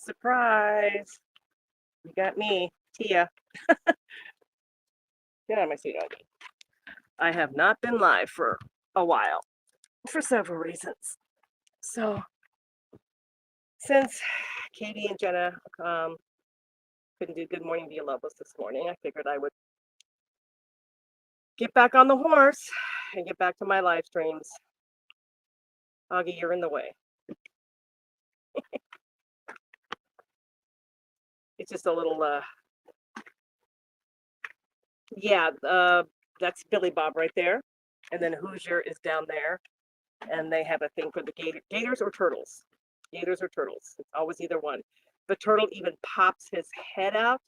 Surprise! You got me, Tia. Get out of my seat, Augie. I have not been live for a while for several reasons. So, since Katie and Jenna couldn't do Good Morning Via Loveless this morning, I figured I would get back on the horse and get back to my live streams. Augie, you're in the way. It's just a little, yeah, that's Billy Bob right there. And then Hoosier is down there. And they have a thing for the gators or turtles. Gators or turtles. It's always either one. The turtle even pops his head out.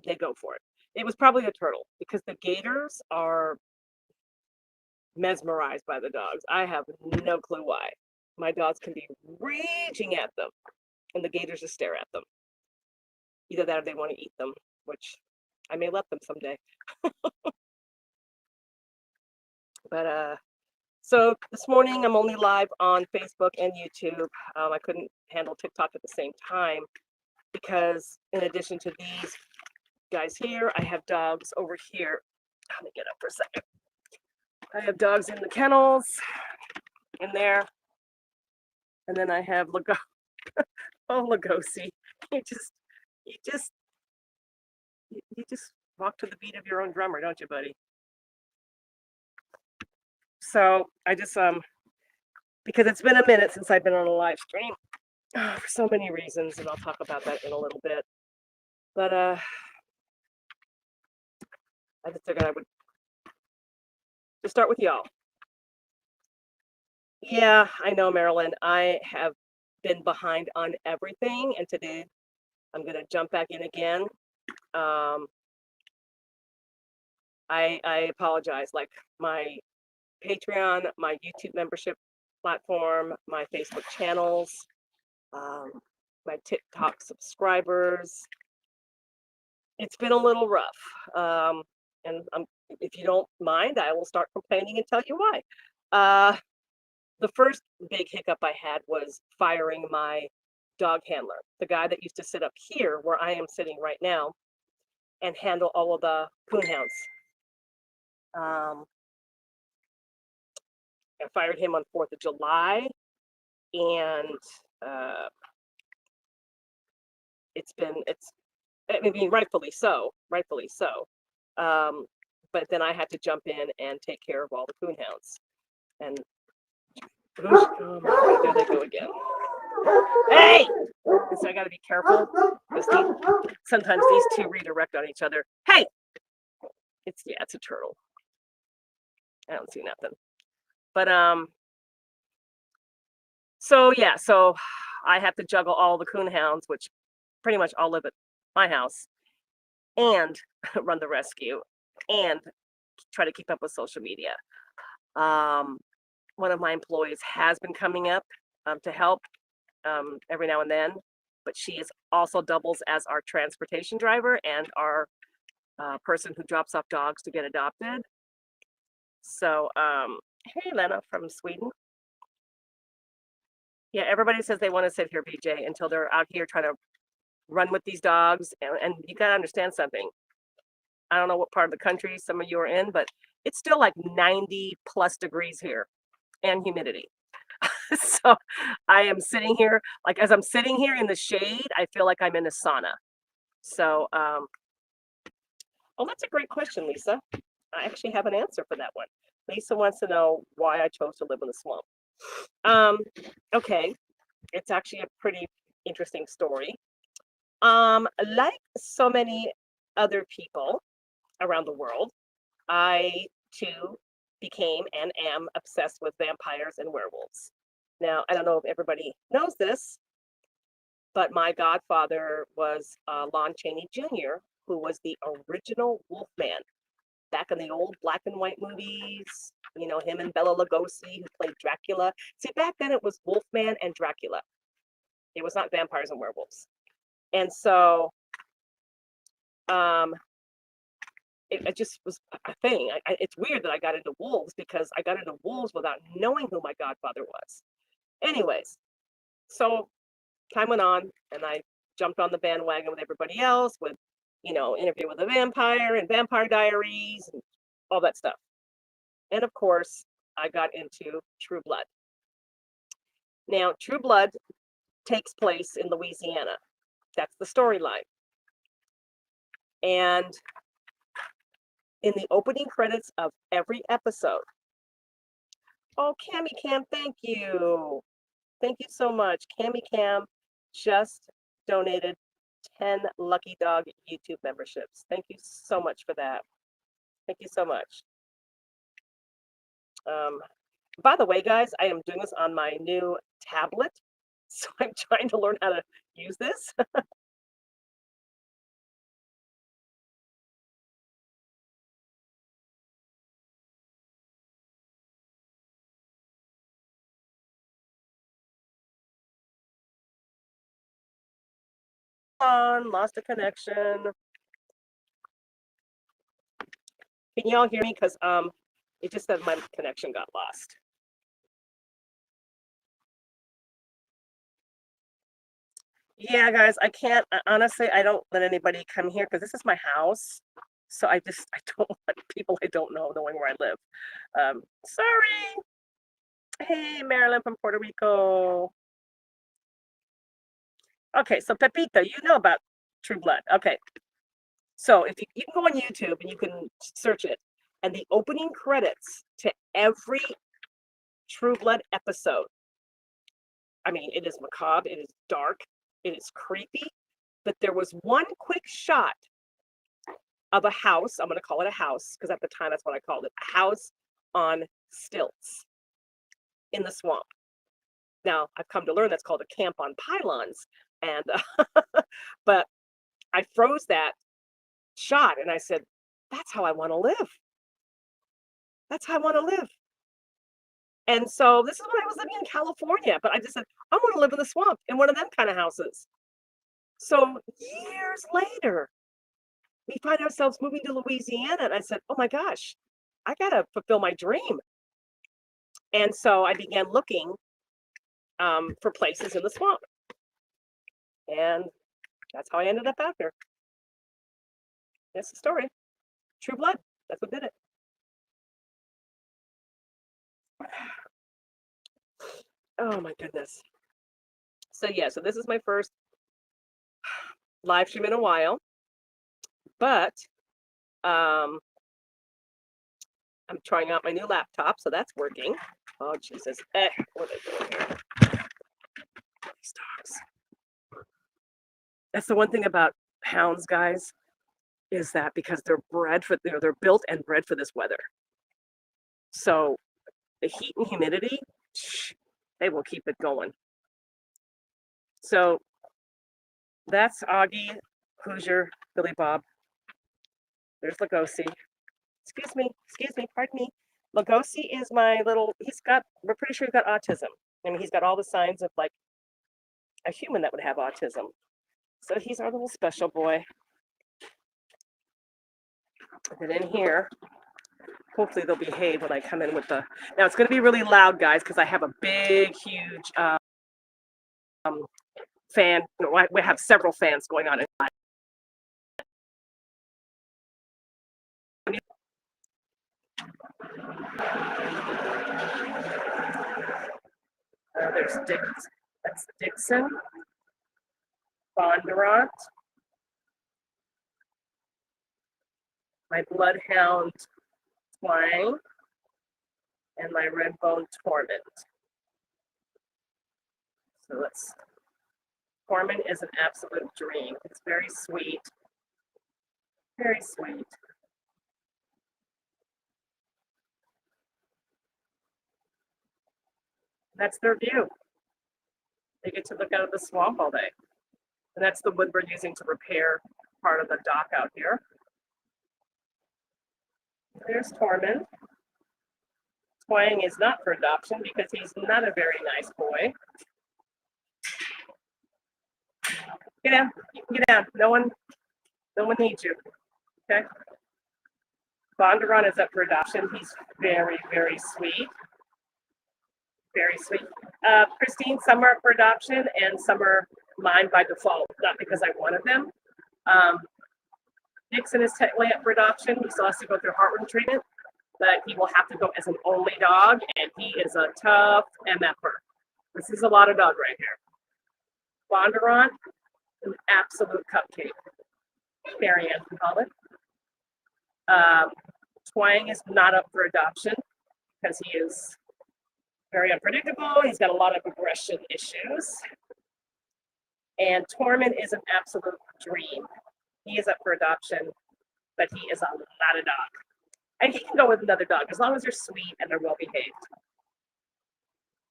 They go for it. It was probably the turtle because the gators are mesmerized by the dogs. I have no clue why. My dogs can be raging at them and the gators just stare at them. Either that or they want to eat them, which I may let them someday. But so this morning I'm only live on Facebook and YouTube. I couldn't handle TikTok at the same time because in addition to these guys here, I have dogs over here. Let me get up for a second. I have dogs in the kennels in there. And then I have Lugosi. You just walk to the beat of your own drummer, don't you, buddy? So I just because it's been a minute since I've been on a live stream for so many reasons, and I'll talk about that in a little bit. But I just figured I would just start with y'all. Yeah, I know, Marilyn. I have been behind on everything, and today I'm gonna jump back in again. I apologize. Like my Patreon, my YouTube membership platform, my Facebook channels, my TikTok subscribers. It's been a little rough. And if you don't mind, I will start complaining and tell you why. The first big hiccup I had was firing my dog handler, the guy that used to sit up here where I am sitting right now and handle all of the Coon hounds. I fired him on 4th of July, and I mean, rightfully so. But then I had to jump in and take care of all the Coon hounds. And oh my God, there they go again. Hey! So I got to be careful because sometimes these two redirect on each other. Hey! It's a turtle. I don't see nothing. But so I have to juggle all the Coon hounds, which pretty much all live at my house, and run the rescue and try to keep up with social media. One of my employees has been coming up to help every now and then, but she is also doubles as our transportation driver and our person who drops off dogs to get adopted. So, hey, Lena from Sweden. Yeah, everybody says they want to sit here, BJ, until they're out here trying to run with these dogs. And you got to understand something. I don't know what part of the country some of you are in, but it's still like 90 plus degrees here and humidity. So I am sitting here, like as I'm sitting here in the shade, I feel like I'm in a sauna. So, oh, that's a great question, Lisa. I actually have an answer for that one. Lisa wants to know why I chose to live in the swamp. Okay, it's actually a pretty interesting story. Like so many other people around the world, I too became and am obsessed with vampires and werewolves. Now, I don't know if everybody knows this, but my godfather was Lon Chaney Jr., who was the original Wolfman back in the old black and white movies. You know, him and Bela Lugosi, who played Dracula. See, back then it was Wolfman and Dracula. It was not vampires and werewolves. And so it just was a thing. It's weird that I got into wolves because I got into wolves without knowing who my godfather was. Anyways, so time went on and I jumped on the bandwagon with everybody else with, you know, Interview with a Vampire and Vampire Diaries and all that stuff. And of course, I got into True Blood. Now, True Blood takes place in Louisiana. That's the storyline. And in the opening credits of every episode, oh, Cammy Cam, thank you. Thank you so much. Cammy Cam just donated 10 Lucky Dog YouTube memberships. Thank you so much for that. Thank you so much. By the way, guys, I am doing this on my new tablet, so I'm trying to learn how to use this. Lost a connection. Can y'all hear me? Because it just said my connection got lost. Yeah, guys, I can't, honestly, I don't let anybody come here because this is my house. So I don't want people I don't know knowing where I live. Sorry. Hey, Marilyn from Puerto Rico. Okay, so Pepita, you know about True Blood. Okay. So if you can go on YouTube and you can search it, and the opening credits to every True Blood episode, I mean, it is macabre, it is dark, it is creepy, but there was one quick shot of a house. I'm going to call it a house because at the time that's what I called it, a house on stilts in the swamp. Now, I've come to learn that's called a camp on pylons. And but I froze that shot and I said, that's how I want to live. That's how I want to live. And so this is when I was living in California, but I just said, I want to live in the swamp in one of them kind of houses. So years later, we find ourselves moving to Louisiana. And I said, oh my gosh, I got to fulfill my dream. And so I began looking for places in the swamp. And that's how I ended up out here. That's the story. True Blood. That's what did it. Oh my goodness. So yeah, so this is my first live stream in a while. But I'm trying out my new laptop, so that's working. Oh Jesus. What are they doing here? These dogs. That's the one thing about hounds, guys, is that because they're bred for, they're built and bred for this weather. So the heat and humidity, they will keep it going. So that's Augie, Hoosier, Billy Bob. There's Lugosi. Excuse me, pardon me. Lugosi is my little, we're pretty sure he's got autism. I mean, he's got all the signs of like a human that would have autism. So he's our little special boy. And then in here, hopefully they'll behave when I come in with the, now it's going to be really loud, guys, because I have a big, huge fan. We have several fans going on inside. There's that's Dixon, Bondurant, my Bloodhound Twang, and my Redbone Torment. So Torment is an absolute dream. It's very sweet. Very sweet. That's their view. They get to look out of the swamp all day. And that's the wood we're using to repair part of the dock out here. There's Tormund. Twang is not for adoption because he's not a very nice boy. Get down. You can get down. No one needs you. Okay. Bondurant is up for adoption. He's very, very sweet. Very sweet. Christine, some are for adoption and some are mine by default, not because I wanted them. Nixon is technically up for adoption. He still has to go through heartworm treatment, but he will have to go as an only dog, and he is a tough MFer. This is a lot of dog right here. Bondurant, an absolute cupcake. Marianne can call it. Twang is not up for adoption because he is very unpredictable. He's got a lot of aggression issues. And Tormund is an absolute dream. He is up for adoption, but he is a lot of dog. And he can go with another dog as long as they're sweet and they're well behaved.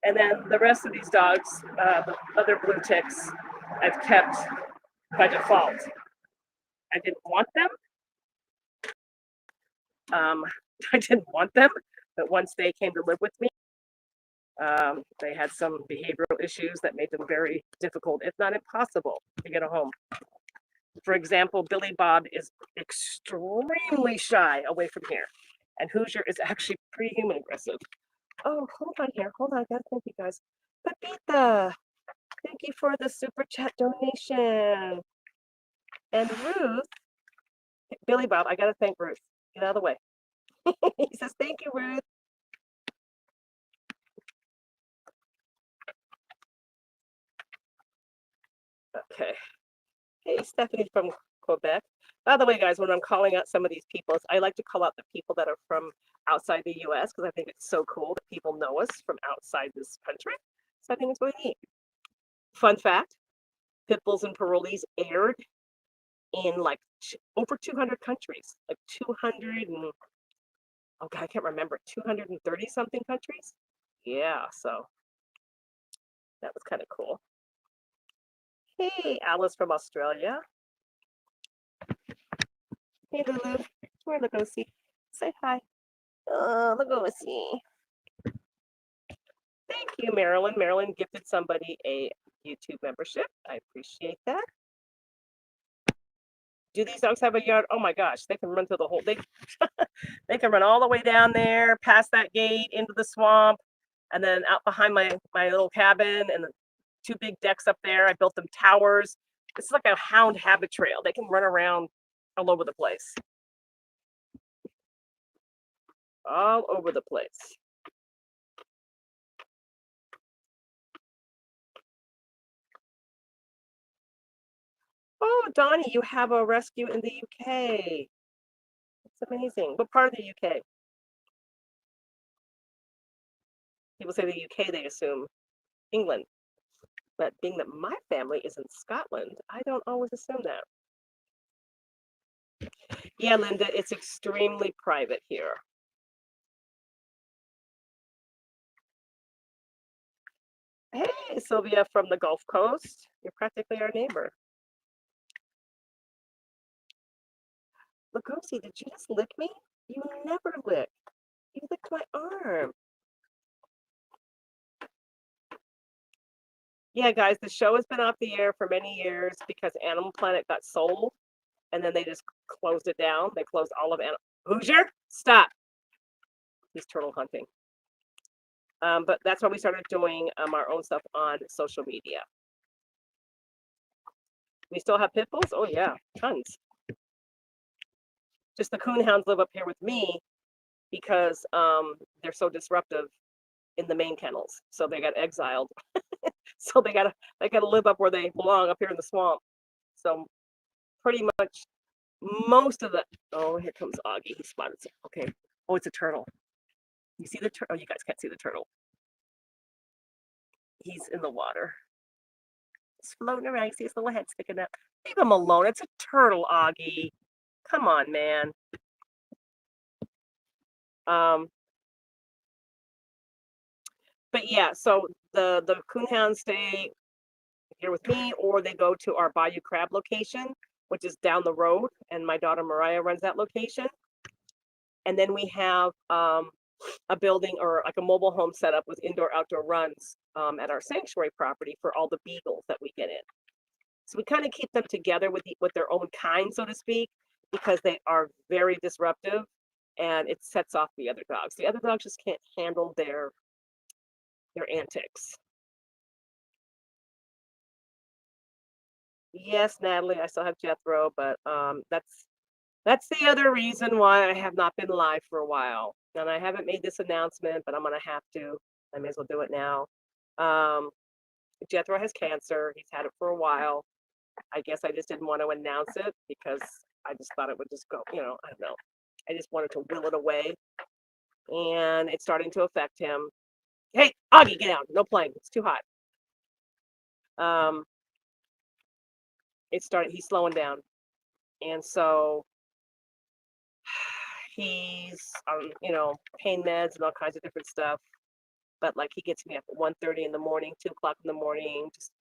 And then the rest of these dogs, the other blue ticks, I've kept by default. I didn't want them. I didn't want them, but once they came to live with me, they had some behavioral issues that made them very difficult, if not impossible, to get a home. For example, Billy Bob is extremely shy away from here, and Hoosier is actually pretty human aggressive. Oh, hold on here. Hold on. I gotta thank you guys. Pepita, thank you for the super chat donation. And Ruth, Billy Bob, I gotta thank Ruth. Get out of the way. He says, thank you, Ruth. Okay. Hey, Stephanie from Quebec. By the way, guys, when I'm calling out some of these people, I like to call out the people that are from outside the U.S. because I think it's so cool that people know us from outside this country. So I think it's really neat. Fun fact, Pitbulls and Parolees aired in like over 200 countries, like 200 and, oh God, I can't remember, 230 something countries. Yeah, so that was kind of cool. Hey, Alice from Australia. Hey, Lulu. Where Lugosi? Say hi. Lugosi. Thank you, Marilyn. Marilyn gifted somebody a YouTube membership. I appreciate that. Do these dogs have a yard? Oh my gosh, they can run through the whole. They can run all the way down there, past that gate, into the swamp, and then out behind my little cabin and the 2 big decks up there. I built them towers. It's like a hound habit trail. They can run around all over the place. All over the place. Oh, Donnie, you have a rescue in the UK. It's amazing. What part of the UK? People say the UK, they assume England. But being that my family is in Scotland, I don't always assume that. Yeah, Linda, it's extremely private here. Hey, Sylvia from the Gulf Coast. You're practically our neighbor. Lugosi, did you just lick me? You never lick. You licked my arm. Yeah, guys, the show has been off the air for many years because Animal Planet got sold, and then they just closed it down. They closed all of Animal. Hoosier, stop. He's turtle hunting. But that's why we started doing our own stuff on social media. We still have pit bulls? Oh yeah, tons. Just the coon hounds live up here with me because they're so disruptive in the main kennels. So they got exiled. So they gotta live up where they belong, up here in the swamp. So pretty much most of the, oh, here comes Augie. He spotted some. Okay. Oh, it's a turtle. You see the turtle? Oh, you guys can't see the turtle. He's in the water. He's floating around. You see his little head sticking up. Leave him alone. It's a turtle, Augie. Come on, man. But yeah, so the coon hounds stay here with me, or they go to our Bayou Crab location, which is down the road, and my daughter Mariah runs that location. And then we have a building or like a mobile home set up with indoor outdoor runs at our sanctuary property for all the beagles that we get in. So we kind of keep them together with their own kind, so to speak, because they are very disruptive, and it sets off the other dogs. The other dogs just can't handle their antics. Yes, Natalie, I still have Jethro, but that's the other reason why I have not been live for a while. And I haven't made this announcement, but I'm gonna have to. I may as well do it now. Um, Jethro has cancer. He's had it for a while. I guess I just didn't want to announce it because I just thought it would just go, I don't know. I just wanted to will it away. And it's starting to affect him. Hey, Augie, get out. No playing. It's too hot. Um, he's slowing down. And so he's on, pain meds and all kinds of different stuff. But like he gets me up at 1:30 in the morning, 2 o'clock in the morning, just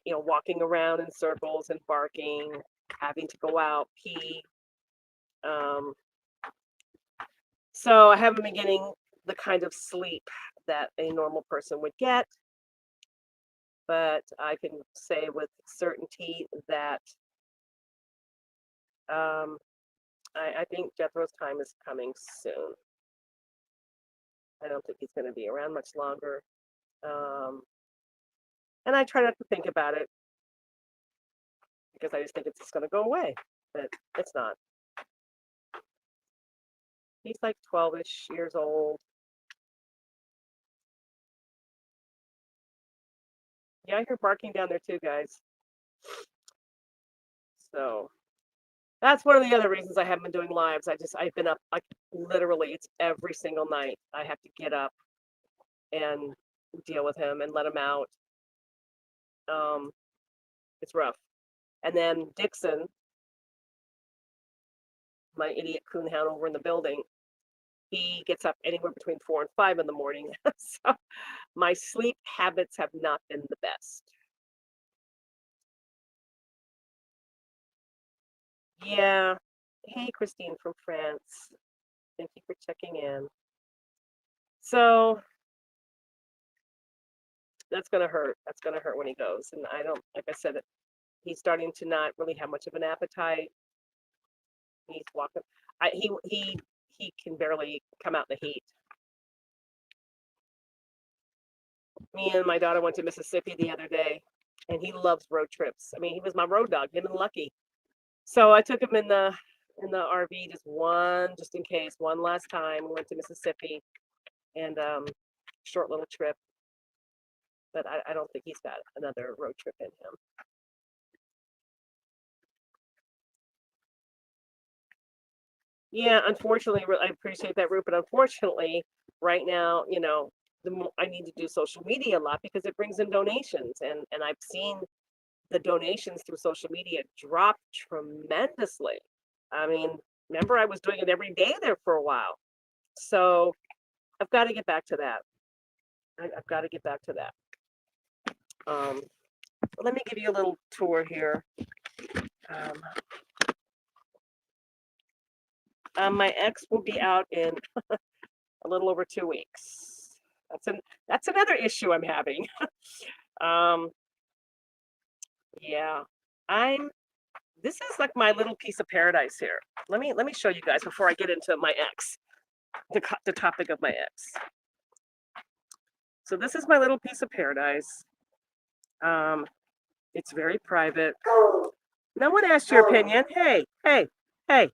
walking around in circles and barking, having to go out, pee. So I haven't been getting the kind of sleep that a normal person would get. But I can say with certainty that I think Jethro's time is coming soon. I don't think he's going to be around much longer. And I try not to think about it because I just think it's just going to go away. But it's not. He's like 12-ish years old. Yeah, I hear barking down there too, guys. So that's one of the other reasons I haven't been doing lives. I've been up like literally it's every single night. I have to get up and deal with him and let him out. It's rough. And then Dixon, my idiot coon hound over in the building, he gets up anywhere between 4 and 5 in the morning. So my sleep habits have not been the best. Yeah. Hey, Christine from France. Thank you for checking in. So that's gonna hurt. That's gonna hurt when he goes. And I don't, like I said, he's starting to not really have much of an appetite. He's walking. He can barely come out in the heat. Me and my daughter went to Mississippi the other day, and he loves road trips. I mean, he was my road dog, him and Lucky. So I took him in the RV just in case, one last time. We went to Mississippi, and short little trip. But I don't think he's got another road trip in him. Yeah, unfortunately, I appreciate that, Rupert. Unfortunately, right now, I need to do social media a lot because it brings in donations, and I've seen the donations through social media drop tremendously. I mean, remember I was doing it every day there for a while, so I've got to get back to that. I've got to get back to that. Let me give you a little tour here. My ex will be out in a little over 2 weeks. That's another issue I'm having. Yeah, this is like my little piece of paradise here. Let me show you guys before I get into my ex, the topic of my ex. So this is my little piece of paradise. It's very private. No one asked your opinion. Hey, hey, hey.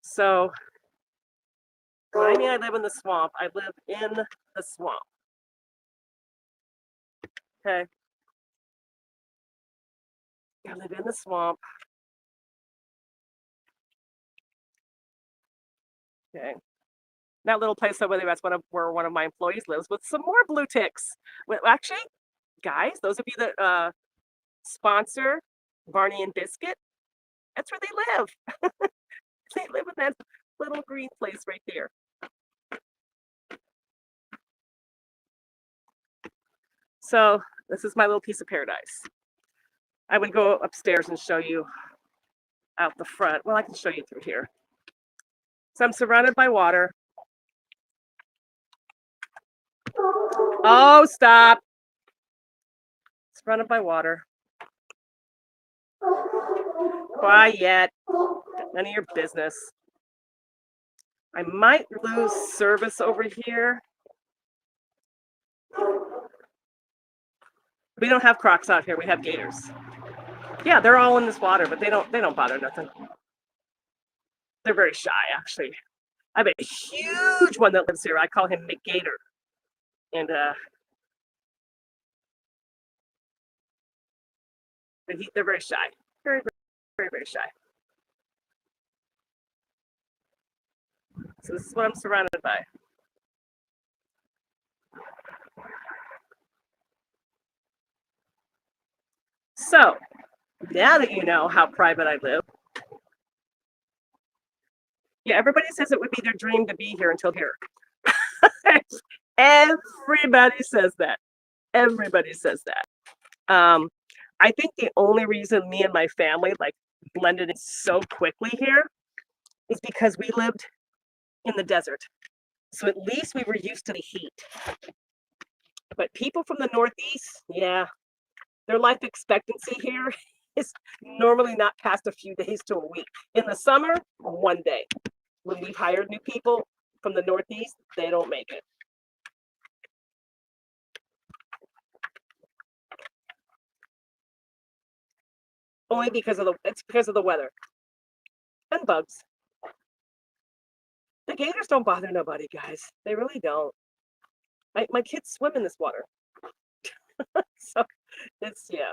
So when I mean I live in the swamp, I live in the swamp. Okay. I live in the swamp. Okay. That little place over there, that's where one of my employees lives with some more blue ticks. Well, actually, guys, those of you that sponsor Barney and Biscuit, that's where they live. They live in that little green place right there. So this is my little piece of paradise. I would go upstairs and show you out the front. Well, I can show you through here. So I'm surrounded by water. Oh, stop. Surrounded by water. Quiet. None of your business. I might lose service over here. We don't have crocs out here. We have gators. Yeah, they're all in this water, but they don't bother nothing. They're very shy, actually. I have a huge one that lives here. I call him McGator. And they're very shy. Very, very, very shy. So this is what I'm surrounded by. So now that you know how private I live, yeah, everybody says it would be their dream to be here until here. Everybody says that. Everybody says that. I think the only reason me and my family like blended in so quickly here is because we lived in the desert. So at least we were used to the heat. But people from the Northeast, yeah, their life expectancy here is normally not past a few days to a week. In the summer, one day. When we've hired new people from the Northeast, they don't make it. Only because of the weather and bugs. The gators don't bother nobody, guys. They really don't. My kids swim in this water. So yeah.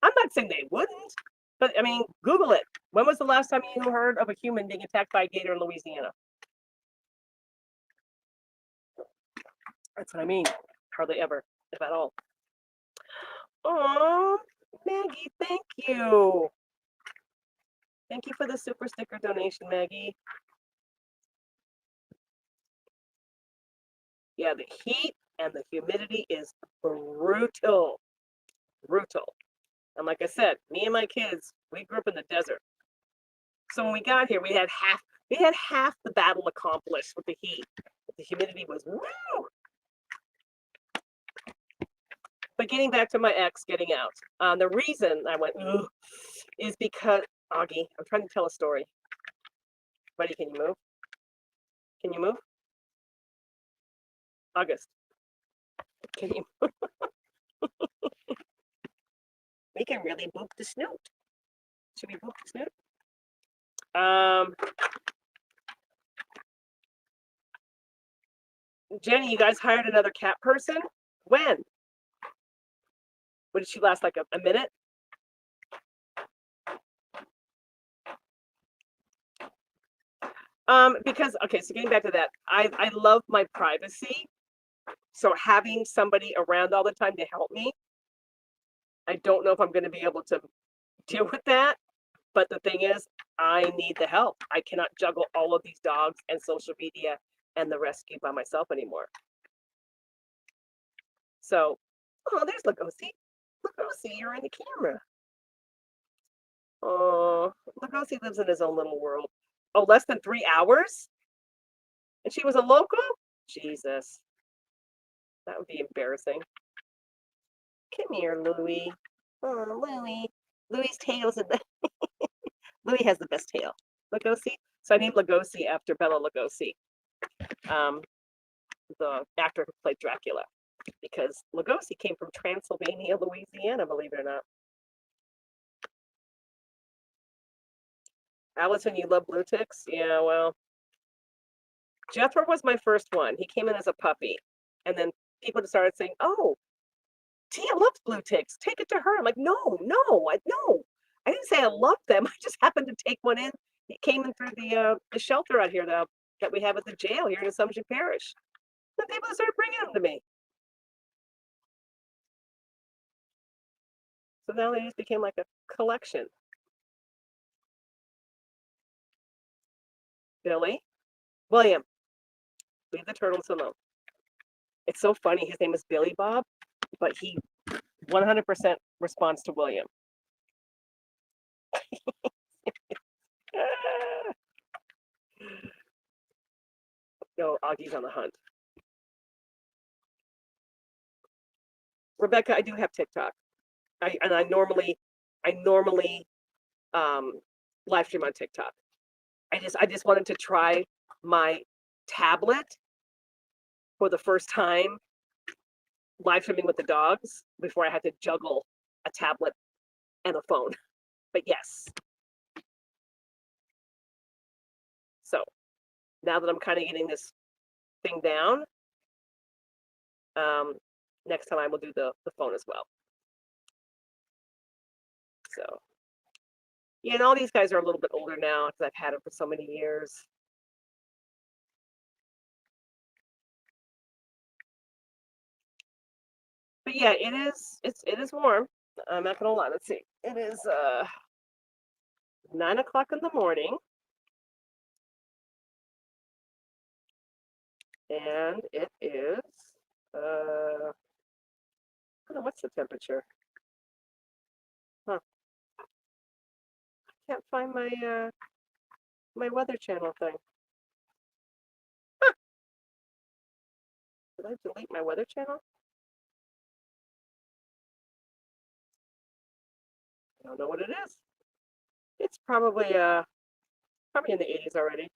I'm not saying they wouldn't, but I mean, Google it. When was the last time you heard of a human being attacked by a gator in Louisiana? That's what I mean. Hardly ever, if at all. Oh, Maggie, thank you. Thank you for the super sticker donation, Maggie. Yeah, the heat and the humidity is brutal. Brutal. And like I said, me and my kids, we grew up in the desert. So when we got here, we had half the battle accomplished with the heat. But the humidity was woo. But getting back to my ex getting out, the reason I went is because Augie, I'm trying to tell a story. Buddy, can you move? Can you move? August, can you? We can really boop the snoot. Should we boop the snoot? Jenny, you guys hired another cat person? When? What did she last, like a minute? Because okay, so getting back to that, I love my privacy. So having somebody around all the time to help me, I don't know if I'm going to be able to deal with that. But the thing is, I need the help. I cannot juggle all of these dogs and social media and the rescue by myself anymore. So, oh, there's Lugosi. Lugosi, you're in the camera. Oh, Lugosi lives in his own little world. Oh, less than 3 hours? And she was a local? Jesus. That would be embarrassing. Come here, Louie. Oh, Louie. Louie's tail's in the... Louie has the best tail. Lugosi. So I named Lugosi after Bela Lugosi, the actor who played Dracula, because Lugosi came from Transylvania, Louisiana, believe it or not. Allison, you love blue ticks? Yeah, well, Jethro was my first one. He came in as a puppy, and then people just started saying, "Oh, Tia loves blue ticks. Take it to her." I'm like, "No, no, no. I didn't say I loved them. I just happened to take one in. It came in through the shelter out here that we have at the jail here in Assumption Parish. And people started bringing them to me. So now they just became like a collection. Billy, William, leave the turtles alone. It's so funny. His name is Billy Bob. but he 100% responds to William. No, Augie's on the hunt. Rebecca, I do have TikTok. I normally live stream on TikTok. I just wanted to try my tablet for the first time live streaming with the dogs before I had to juggle a tablet and a phone. But yes. So now that I'm kind of getting this thing down, next time I will do the phone as well. So yeah, and all these guys are a little bit older now because I've had them for so many years. But yeah, it is warm. I'm not gonna lie. Let's see. It is 9 o'clock in the morning. And it is I don't know what's the temperature. Huh. I can't find my my weather channel thing. Huh. Did I delete my weather channel? I don't know what it is. It's probably in the 80s already.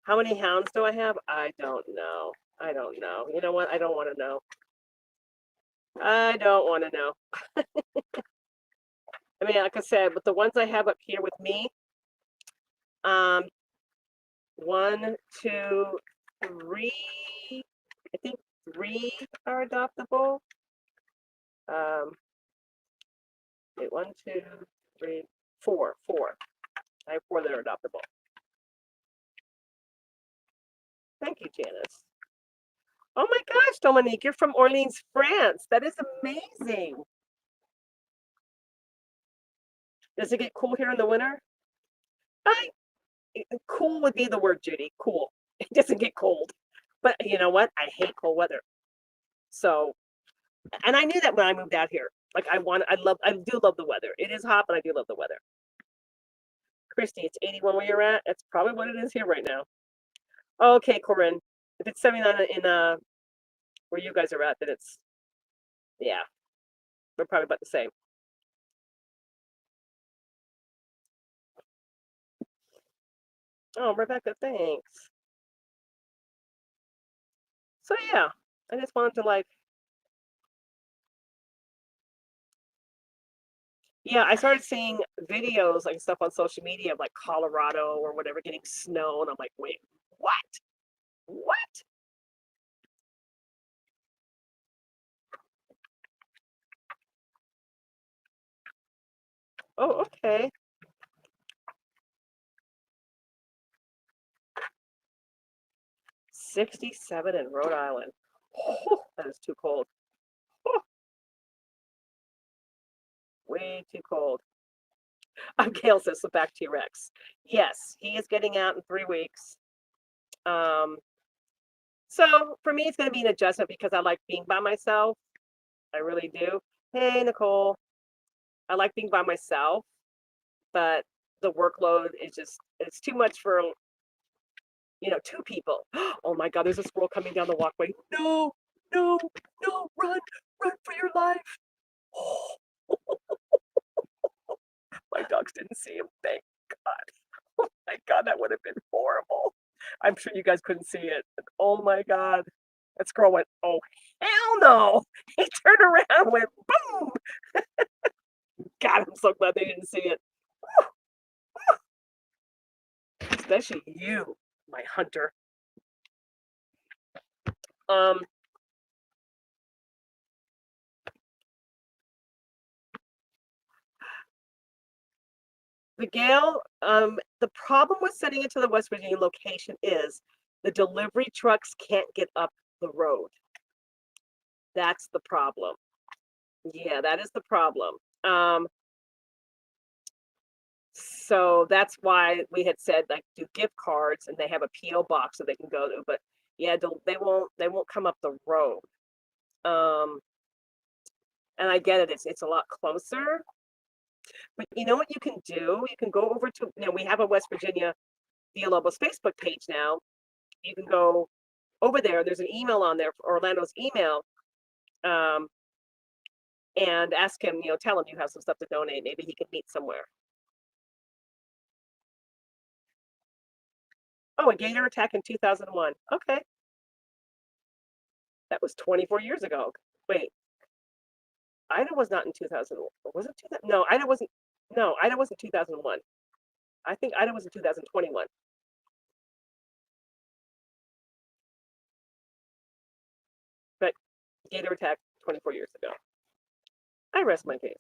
How many hounds do I have? I don't know. I don't know. You know what? I don't want to know. I don't want to know. I mean, like I said, with the ones I have up here with me, 1, 2, 3. I think 3 are adoptable. Wait, 1, 2, 3, 4. I have 4 that are adoptable. Thank you, Janice. Oh my gosh, Dominique, you're from Orleans, France. That is amazing. Does it get cool here in the winter? Cool would be the word, Judy. Cool. It doesn't get cold. But you know what? I hate cold weather. So, and I knew that when I moved out here. Like I do love the weather. It is hot, but I do love the weather. Christy, it's 81 where you're at. That's probably what it is here right now. Okay, Corinne. If it's 79 in where you guys are at, then it's yeah. We're probably about the same. Oh, Rebecca, thanks. So yeah, I just wanted to yeah, I started seeing videos like stuff on social media of like Colorado or whatever getting snow, and I'm like, wait, what? What? Oh, okay. 67 in Rhode Island. Oh, that is too cold. Oh, way too cold. Gail says, so back to your ex. Yes, he is getting out in 3 weeks. So for me, it's going to be an adjustment because I like being by myself. I really do. Hey, Nicole. I like being by myself, but the workload is just, it's too much for, 2 people. Oh my God, there's a squirrel coming down the walkway. No, no, no, run for your life. Oh, my dogs didn't see him, thank God. Oh my God, that would have been horrible. I'm sure you guys couldn't see it. But oh my God. That squirrel went, oh, hell no. He turned around and went, boom. God, I'm so glad they didn't see it. Especially you, my hunter. The Gale, the problem with sending it to the West Virginia location is the delivery trucks can't get up the road. That's the problem. Yeah, that is the problem. So that's why we had said like do gift cards and they have a PO box so they can go to, but yeah, they won't come up the road. And I get it, it's a lot closer. But you know what you can do? You can go over to, we have a West Virginia Villalobos Facebook page now. You can go over there. There's an email on there for Orlando's email, um, and ask him, tell him you have some stuff to donate. Maybe he can meet somewhere. Oh, a gator attack in 2001. Okay. That was 24 years ago. Wait, Ida was not in 2000. Was it 2000? No, Ida wasn't. No, Ida wasn't 2001. I think Ida was in 2021. But gator attack 24 years ago. I rest my case.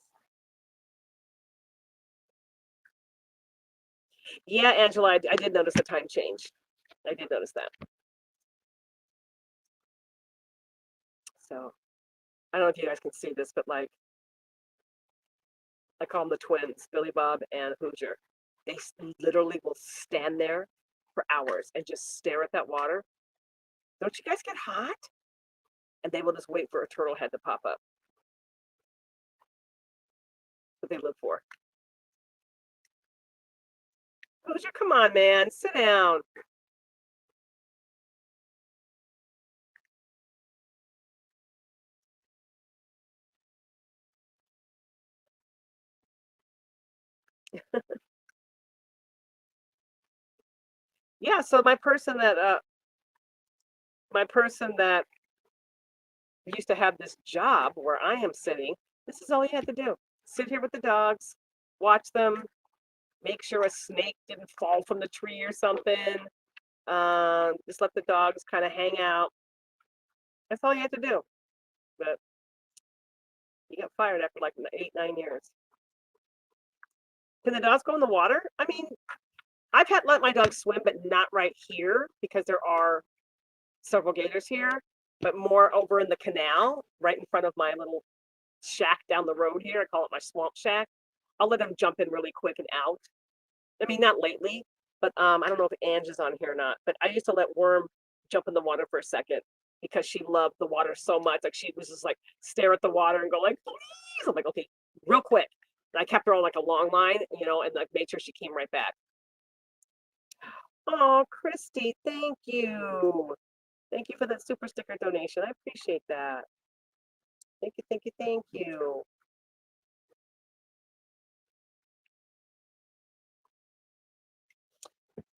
Yeah, Angela, I did notice the time change. I did notice that. So I don't know if you guys can see this, but like I call them the twins, Billy Bob and Hoosier. They literally will stand there for hours and just stare at that water. Don't you guys get hot? And they will just wait for a turtle head to pop up. What they live for. Hoosier, come on, man, sit down. Yeah, so my person that used to have this job where I am sitting, this is all he had to do. Sit here with the dogs, watch them, make sure a snake didn't fall from the tree or something. Just let the dogs kind of hang out. That's all you had to do. But he got fired after like 8, 9 years. Can the dogs go in the water? I mean, I've had let my dogs swim, but not right here because there are several gators here, but more over in the canal, right in front of my little shack down the road here. I call it my swamp shack. I'll let them jump in really quick and out. I mean, not lately, but I don't know if Ange is on here or not. But I used to let Worm jump in the water for a second because she loved the water so much. Like she was just like stare at the water and go like, please. I'm like, okay, real quick. And I kept her on like a long line, and like made sure she came right back. Oh, Christy, thank you. Thank you for that super sticker donation. I appreciate that. Thank you, thank you, thank you.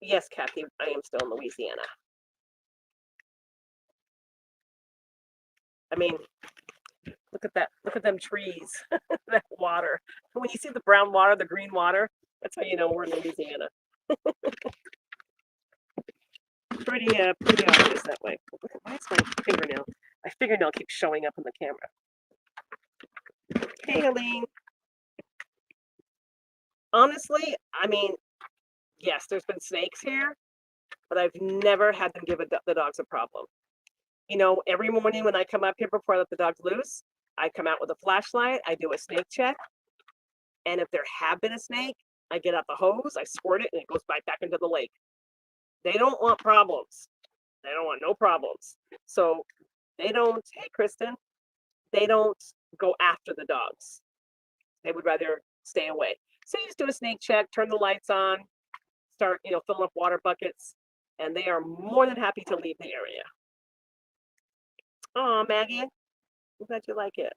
Yes, Kathy, I am still in Louisiana. I mean, look at that. Look at them trees, that water. When you see the brown water, the green water, that's how you know we're in Louisiana. Pretty obvious that way. Why is my fingernail? My fingernail keeps showing up in the camera. Hey, Helene. Honestly, I mean, yes, there's been snakes here, but I've never had them give the dogs a problem. Every morning when I come up here before I let the dogs loose, I come out with a flashlight, I do a snake check, and if there have been a snake, I get out the hose, I squirt it, and it goes right back into the lake. They don't want problems. They don't want no problems. So they don't, hey, Kristen, they don't go after the dogs. They would rather stay away. So you just do a snake check, turn the lights on, start, filling up water buckets, and they are more than happy to leave the area. Oh, Maggie, I'm glad you like it.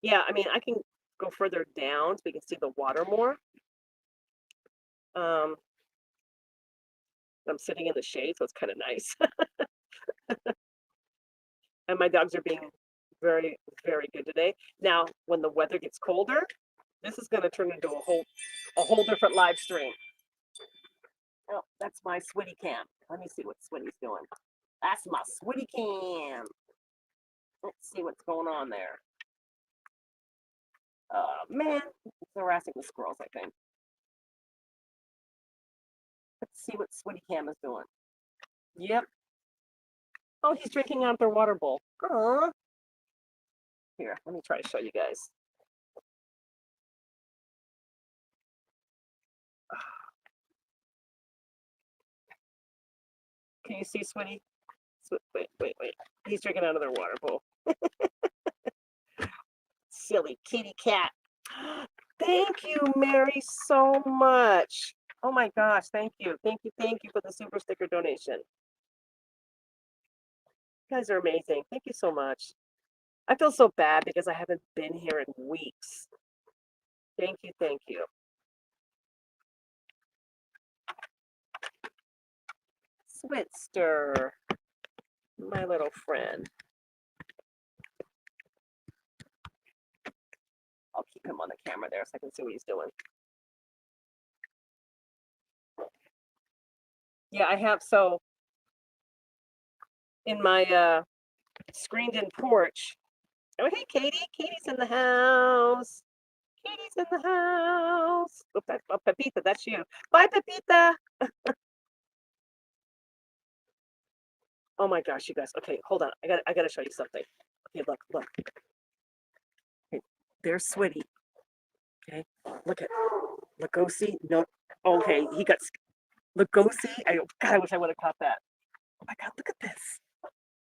Yeah, I mean, I can go further down so we can see the water more. I'm sitting in the shade, so it's kind of nice. And my dogs are being very, very good today. Now, when the weather gets colder, this is going to turn into a whole different live stream. Oh, that's my Switty cam. Let me see what Switty's doing. That's my Switty cam. Let's see what's going on there. Man, it's harassing the squirrels, I think. Let's see what Switty cam is doing. Yep. Oh, he's drinking out their water bowl. Aww. Here, let me try to show you guys. Can you see Switty? Wait. He's drinking out of their water bowl. Silly kitty cat. Thank you, Mary, so much. Oh my gosh, thank you. Thank you for the super sticker donation. You guys are amazing. Thank you so much. I feel so bad because I haven't been here in weeks. Thank you, thank you. Switster, my little friend. I'll keep him on the camera there so I can see what he's doing. Yeah, I have, so in my screened-in porch. Oh, hey, Katie. Katie's in the house. Katie's in the house. Oh, Pepita, that's you. Bye, Pepita. Oh my gosh, you guys. Okay, hold on. I gotta show you something. Okay, look. Okay, there's Switty. Okay, look at Lugosi. No, okay, he got Lugosi. God, I wish I would have caught that. Oh my God, look at this,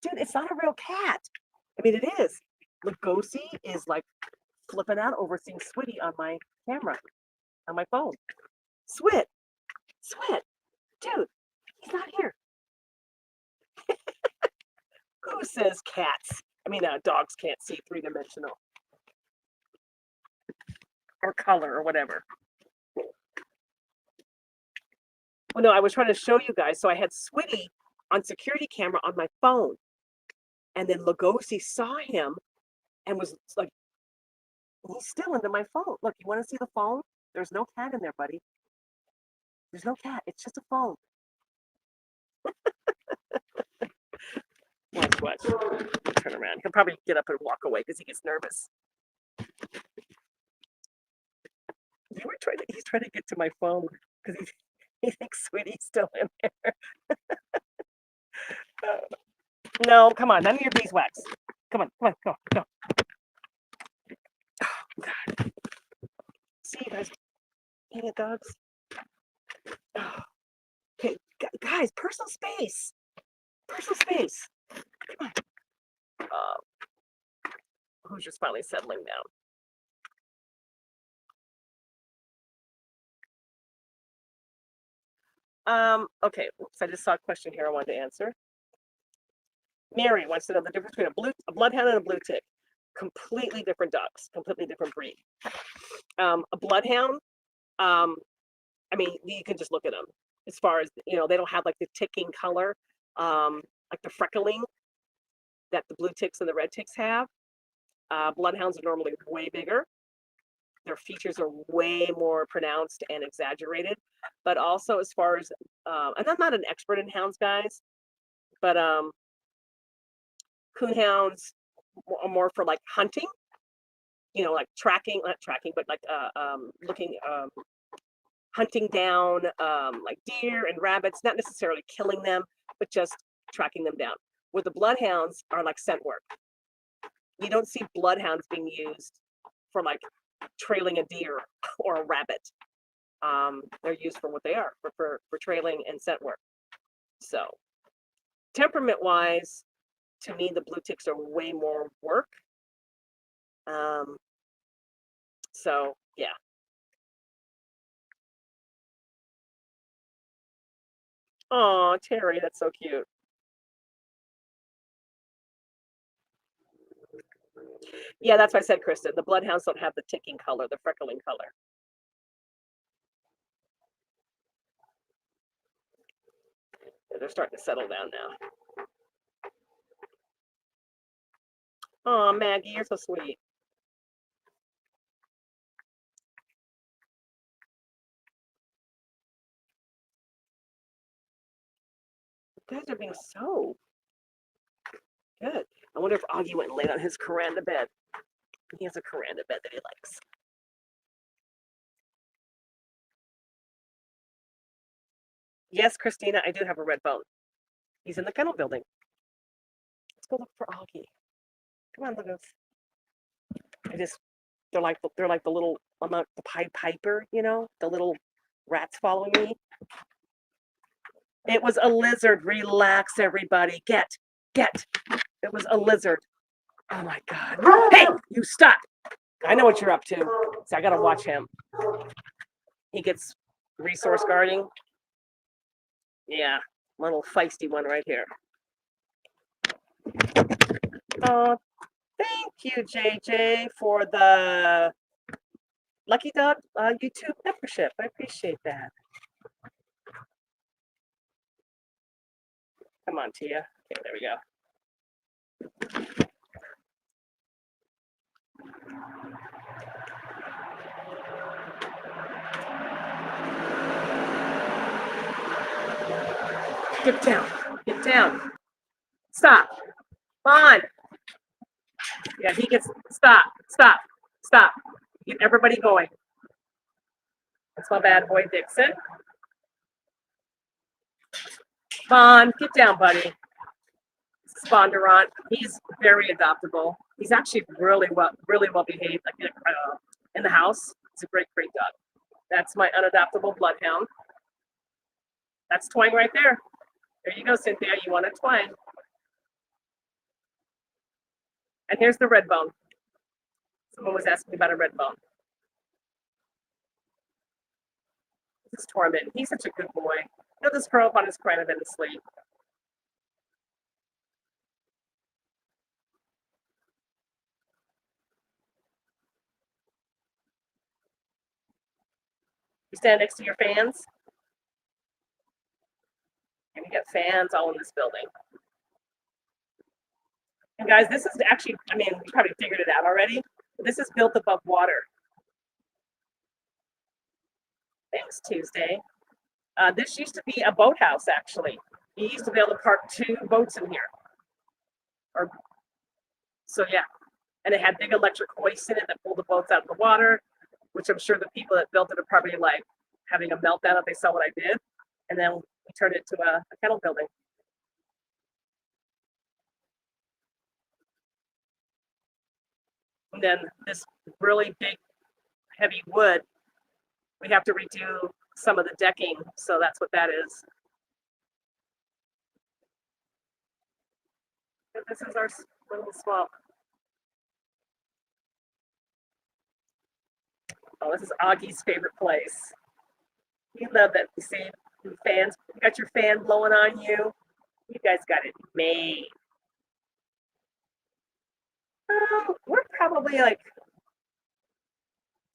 dude. It's not a real cat. I mean, it is. Lugosi is like flipping out over seeing Switty on my camera, on my phone. Swit, dude, he's not here. Who says cats? I mean, dogs can't see three-dimensional or color or whatever. Well, no, I was trying to show you guys. So I had Switty on security camera on my phone, and then Lugosi saw him and was like, he's still into my phone. Look, you want to see the phone? There's no cat in there, buddy. There's no cat. It's just a phone. Watch. Turn around. He'll probably get up and walk away because he gets nervous. He's trying to get to my phone because he thinks Sweetie's still in there. No, come on, none of your beeswax. Come on, go. Oh, God. See, you guys, eating dogs. Oh. Okay, guys, personal space. Come on. Who's just finally settling down? Okay, oops, I just saw a question here I wanted to answer. Mary wants to know the difference between a bloodhound and a blue tick. Completely different dogs, completely different breed. A bloodhound, I mean, you can just look at them. As far as, they don't have like the ticking color, like the freckling that the blue ticks and the red ticks have. Bloodhounds are normally way bigger. Their features are way more pronounced and exaggerated. But also as far as, and I'm not an expert in hounds, guys, but coon hounds are more for like hunting, like not tracking, but like looking, hunting down like deer and rabbits, not necessarily killing them, but just tracking them down. Where the bloodhounds are like scent work. You don't see bloodhounds being used for like trailing a deer or a rabbit. They're used for what they are, for trailing and scent work. So temperament wise, to me, the blue ticks are way more work. So yeah. Oh, Terry, that's so cute. Yeah, that's why I said, Kristen, the bloodhounds don't have the ticking color, the freckling color. They're starting to settle down now. Oh, Maggie, you're so sweet. You guys are being so good. I wonder if Augie went and laid on his Kuranda bed. He has a Kuranda bed that he likes. Yes, Christina, I do have a red bone. He's in the kennel building. Let's go look for Augie. Come on, Lugos. They're like the little, the Pied Piper, the little rats following me. It was a lizard. Relax, everybody. Get. It was a lizard. Oh my God. Hey, you stop. I know what you're up to. So I got to watch him. He gets resource guarding. Yeah, little feisty one right here. Oh, thank you, JJ, for the Lucky Dog YouTube membership. I appreciate that. Come on, Tia. Okay, there we go. Get down. Get down. Stop. Come on. Yeah, he gets, stop, stop, stop. Get everybody going. That's my bad boy, Dixon. Vaughn, get down, buddy. Sponderant, he's very adoptable. He's actually really well behaved. Like in the house, he's a great dog. That's my unadoptable bloodhound. That's Twang right there. There you go, Cynthia. You want a Twang. And here's the red bone. Someone was asking about a red bone. This is Torment. He's such a good boy. He'll just curl up on his crown and then sleep. You stand next to your fans. And you get fans all in this building. And guys, this is actually, I mean, you probably figured it out already, but this is built above water. Thanks, Tuesday. This used to be a boathouse, actually. You used to be able to park 2 boats in here. So yeah, and it had big electric hoists in it that pulled the boats out of the water, which I'm sure the people that built it are probably like having a meltdown if they saw what I did. And then we turned it to a kennel building. And then this really big, heavy wood, we have to redo some of the decking. So that's what that is. And this is our little swamp. Oh, this is Augie's favorite place. You love that. You see fans. You got your fan blowing on you. You guys got it made. We're probably like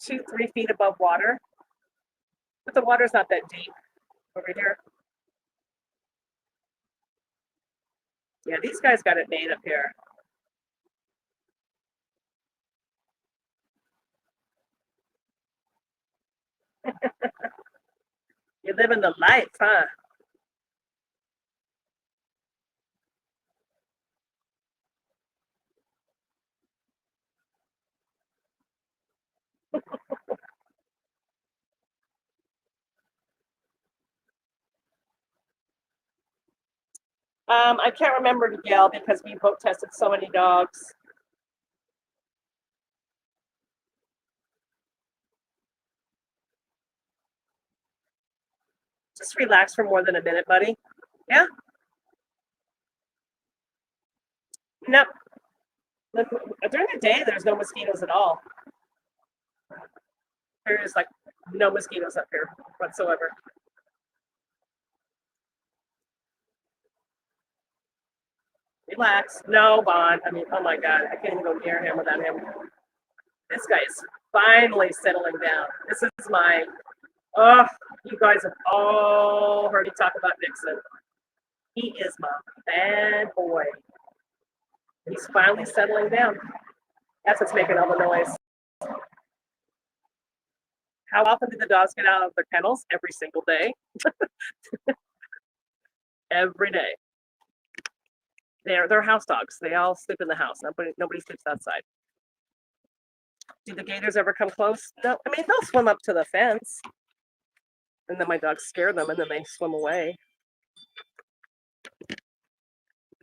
2-3 feet above water, but the water's not that deep over here. Yeah, these guys got it made up here. You're living the life, huh? I can't remember Miguel because we both tested so many dogs. Just relax for more than a minute, buddy. Yeah? No. During the day, there's no mosquitoes at all. There's like no mosquitoes up here whatsoever. Relax. No, Bond. I mean, oh my God, I can't even go near him without him. This guy is finally settling down. This is my, oh, you guys have all heard me talk about Nixon. He is my bad boy. He's finally settling down. That's what's making all the noise. How often do the dogs get out of their kennels? Every single day. Every day. They're house dogs. They all sleep in the house. Nobody sleeps outside. Do the gators ever come close? No. I mean, they'll swim up to the fence. And then my dogs scare them and then they swim away. We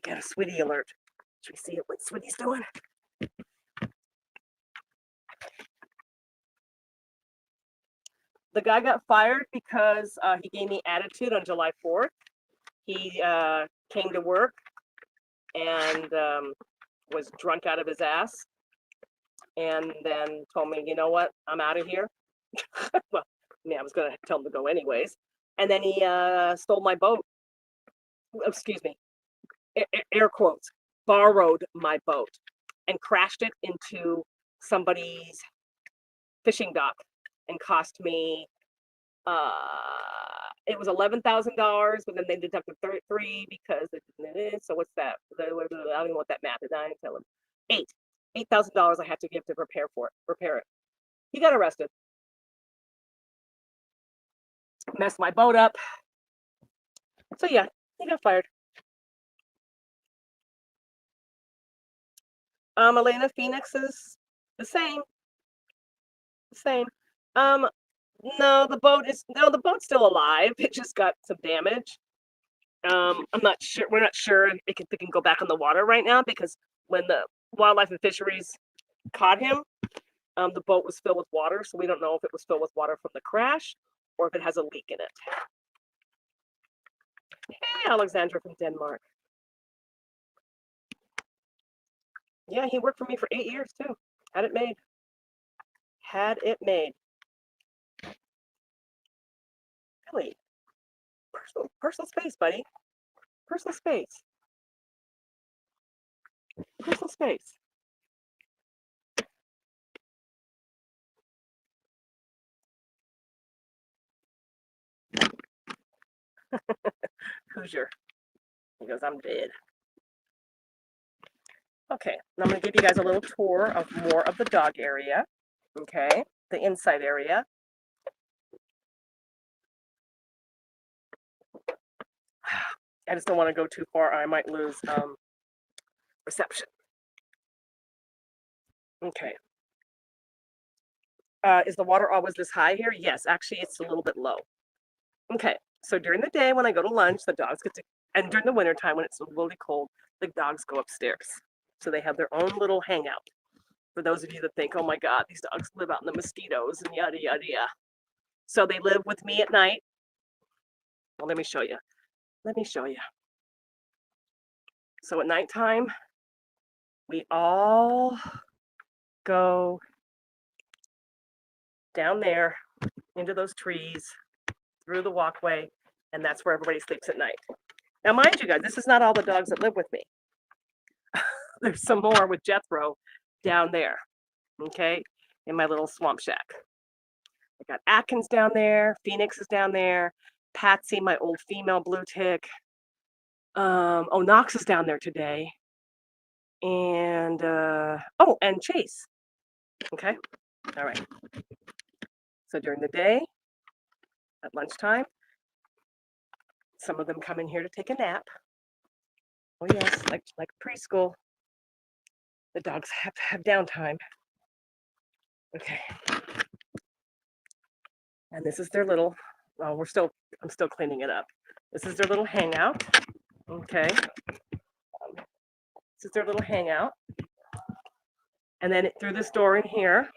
got a Sweetie alert. Should we see what Sweetie's doing? The guy got fired because he gave me attitude on July 4th. He came to work and was drunk out of his ass, and then told me, you know what, I'm out of here. Well, I mean, I was going to tell him to go anyways. And then he stole my boat. Excuse me, air quotes, borrowed my boat and crashed it into somebody's fishing dock and cost me, it was $11,000, but then they deducted three because so what's that? I don't even know what that math is. I didn't tell him. $8,000 I had to give to repair it. He got arrested. Messed my boat up. So yeah, he got fired. Elena, Phoenix is the same. The same. No, the boat's still alive. It just got some damage. I'm not sure. We're not sure if they can go back on the water right now because when the wildlife and fisheries caught him, the boat was filled with water, so we don't know if it was filled with water from the crash or if it has a leak in it. Hey, Alexandra from Denmark. Yeah, he worked for me for 8 years too. Had it made. Had it made. Really? Personal space, buddy. Personal space. Personal space. Hoosier. He goes, I'm dead. Okay, now I'm going to give you guys a little tour of more of the dog area. Okay, the inside area. I just don't want to go too far. I might lose reception. Okay. Is the water always this high here? Yes, actually, it's a little bit low. Okay, so during the day when I go to lunch, the dogs get to, and during the wintertime when it's really cold, the dogs go upstairs. So they have their own little hangout. For those of you that think, oh my God, these dogs live out in the mosquitoes and yada, yada, yada. So they live with me at night. Well, let me show you. So at nighttime, we all go down there into those trees, through the walkway, and that's where everybody sleeps at night. Now, mind you guys, this is not all the dogs that live with me. There's some more with Jethro down there, okay, in my little swamp shack. I got Atkins down there, Phoenix is down there, Patsy, my old female blue tick. Knox is down there today. And, and Chase. Okay, all right. So during the day, at lunchtime, some of them come in here to take a nap. Oh yes, like preschool. The dogs have to have downtime. Okay. And this is their little, well, I'm still cleaning it up. This is their little hangout. Okay. This is their little hangout. And then through this door in here,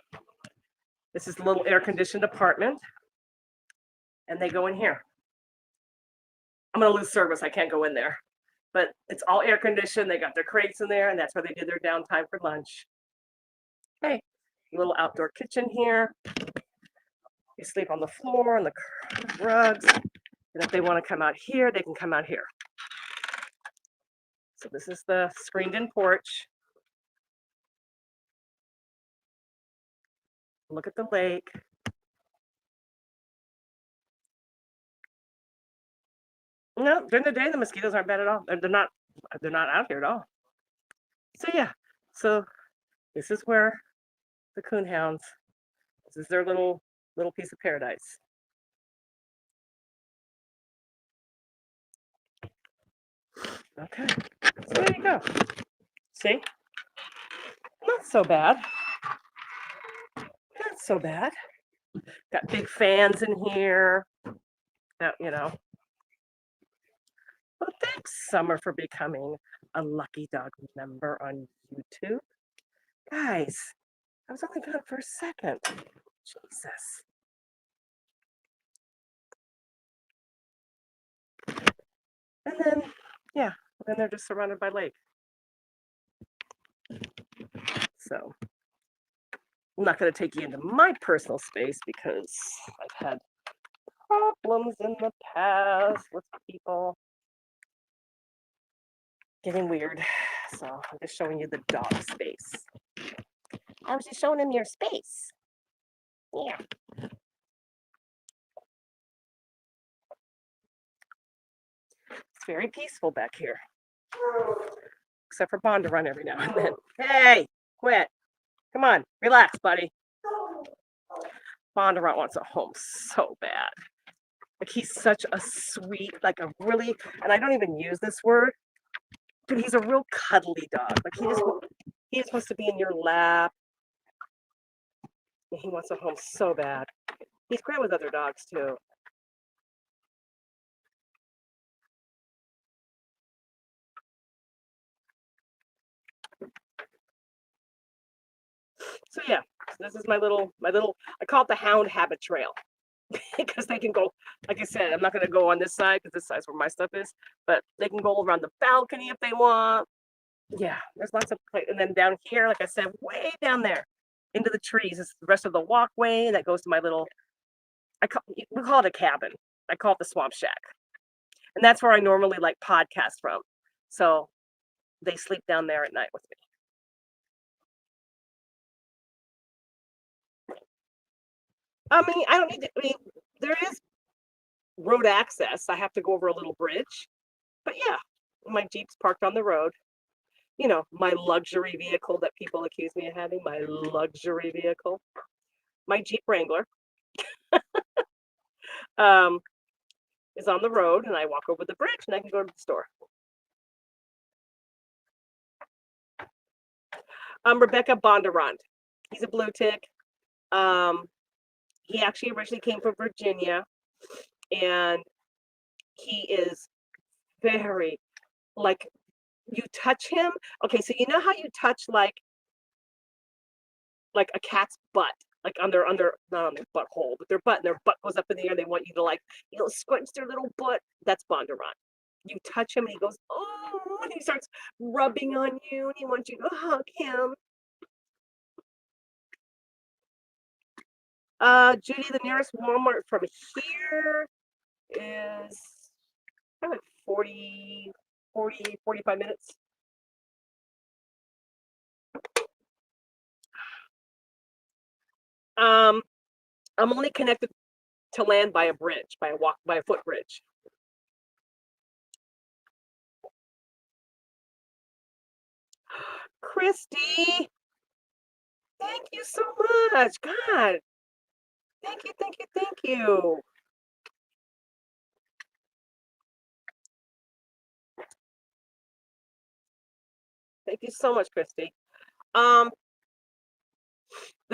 this is the little air-conditioned apartment. And they go in here. I'm going to lose service. I can't go in there. But it's all air-conditioned. They got their crates in there, and that's where they do their downtime for lunch. Hey, little outdoor kitchen here. They sleep on the floor, on the rugs. And if they want to come out here, they can come out here. So this is the screened-in porch. Look at the lake. No, during the day, the mosquitoes aren't bad at all. They're not out here at all. So yeah, so this is where the coon hounds, this is their little piece of paradise. Okay, so there you go. See? Not so bad. Not so bad. Got big fans in here. That, you know. Well, thanks, Summer, for becoming a Lucky Dog member on YouTube. Guys, I was only gone for a second. Jesus. And then, yeah, then they're just surrounded by lake. So I'm not going to take you into my personal space because I've had problems in the past with people getting weird. So I'm just showing you the dog space. I was just showing him your space. Yeah. It's very peaceful back here. Except for Bond to run every now and then. Hey, quit. Come on, relax, buddy. Bondurant wants a home so bad. Like he's such a sweet, like a really, and I don't even use this word, but he's a real cuddly dog. Like he just wants to be in your lap. And he wants a home so bad. He's great with other dogs too. So yeah, this is my little, I call it the hound habit trail. Because they can go, like I said, I'm not going to go on this side because this side's where my stuff is, but they can go around the balcony if they want. Yeah, there's lots of place. And then down here, like I said, way down there into the trees is the rest of the walkway that goes to my little, we call it a cabin. I call it the swamp shack. And that's where I normally like podcast from. So they sleep down there at night with me. I don't need to, there is road access. I have to go over a little bridge. But yeah, my Jeep's parked on the road. You know, my luxury vehicle that people accuse me of having, my luxury vehicle, my Jeep Wrangler, is on the road, and I walk over the bridge, and I can go to the store. Rebecca Bondurant. He's a blue tick. He actually originally came from Virginia, and he is very, like, you touch him. Okay, so you know how you touch like a cat's butt, like on their not on their butthole, but their butt goes up in the air. They want you to squinch their little butt. That's Bondurant. You touch him and he goes, oh, and he starts rubbing on you and he wants you to hug him. Judy, the nearest Walmart from here is probably 45 minutes. I'm only connected to land by a bridge, by a footbridge. Christy, thank you so much. God, thank you, thank you, thank you. Thank you so much, Christy. The